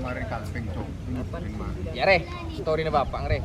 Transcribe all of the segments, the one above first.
kemarin kalping cok. Ya re, story na bapak re.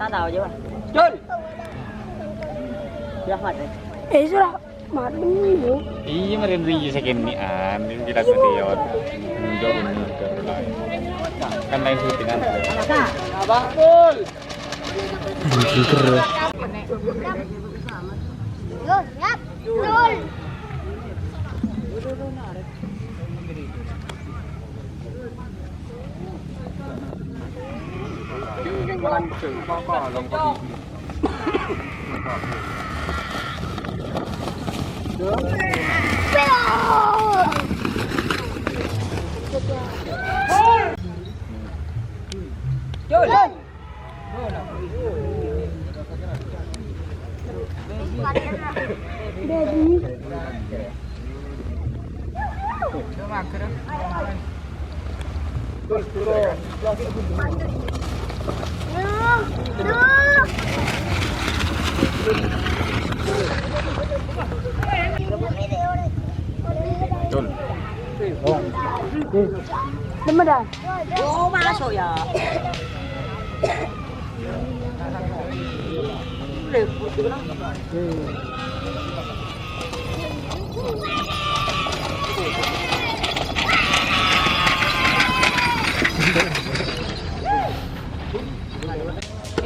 Tahu aja, Pak. Jul. Sudah mati. Sudah mati dulu. Iya marin ri sekenian, ini kita ngediot. Mundur mundur lain. Kan lain syutingan. Abang Pul. Jul, siap. Jul. Dah. Oh, masuk ya.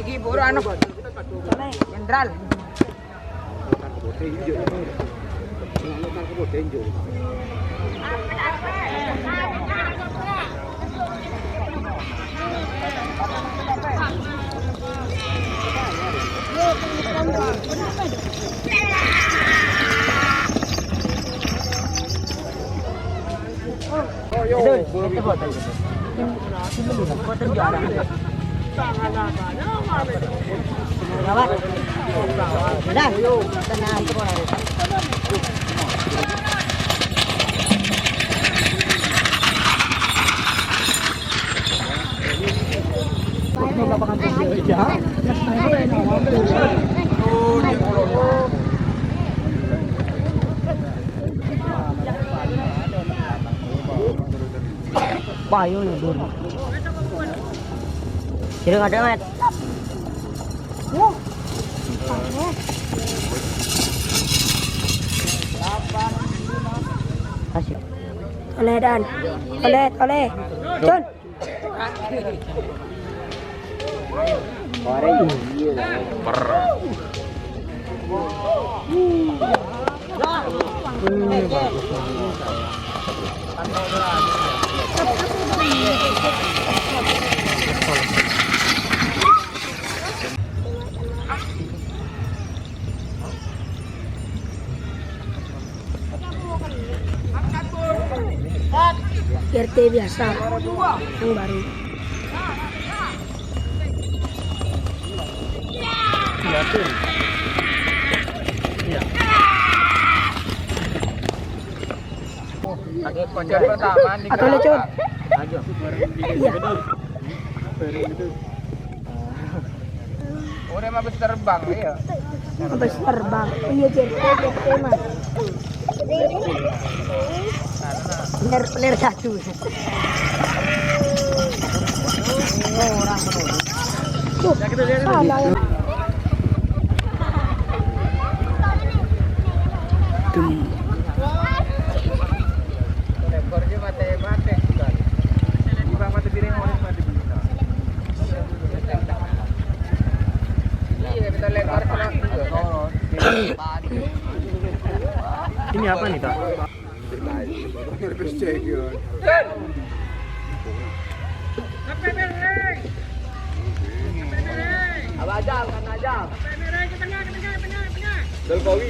Iki buru anu. Jenderal. Payo nih dulu. Jadi nggak ada met. Kasih. Oleh Dan. Oleh. Jun. RT biasa yang baru. Atau lecun? Iya. Orang habis terbang ya. Habis terbang. Iya RT mah. Bener satu. Tuh, salah ya. Lekornya mati kan. Di bawah mati piring orang mati bisa. Iya, kita lekor keras juga. Ini apa nih, Kak? Abajang, kan ajang. Dolkowi.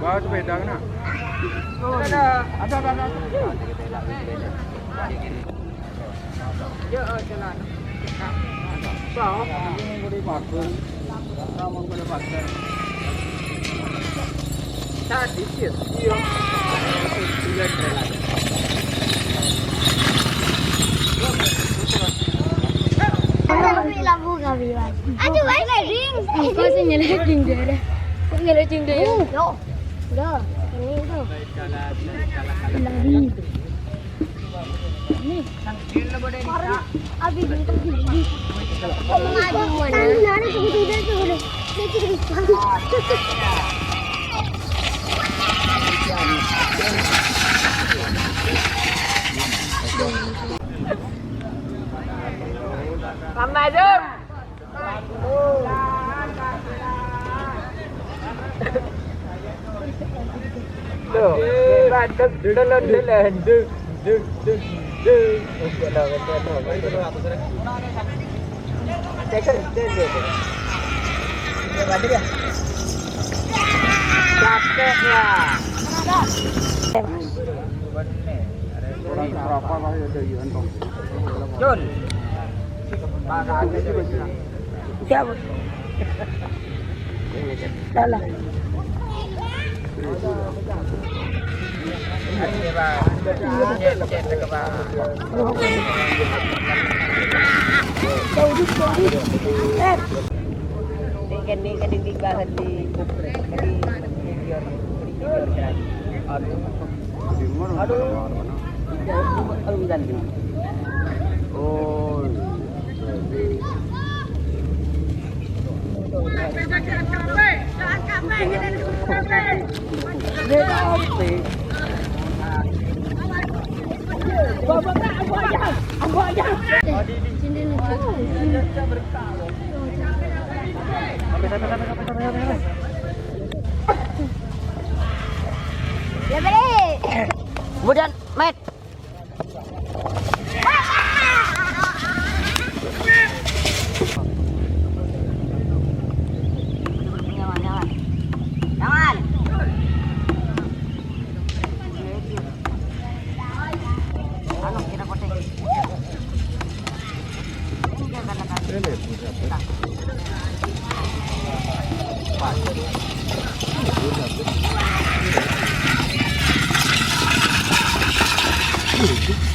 Bawa sepeda kena. Ada. Ya, jalan. Ini boleh pakai. Kamu boleh pakai. Tadi sih. Iya. Aduh, ring. Kok sih nyelecing dia? Kok nyelecing dia? Yo. Udah, ini itu. Lari. Nih. Abi gitu gini. Ngadu mana? Nari tunggu. Ramadan. Loh, radek delen. Jun. Siapa? Salah. Ini kan dibahas di kupres, di video. Aduh, ganti. Oh. Ya balik. Kemudian, Met. Jangan. Anu, kira kotek. Ini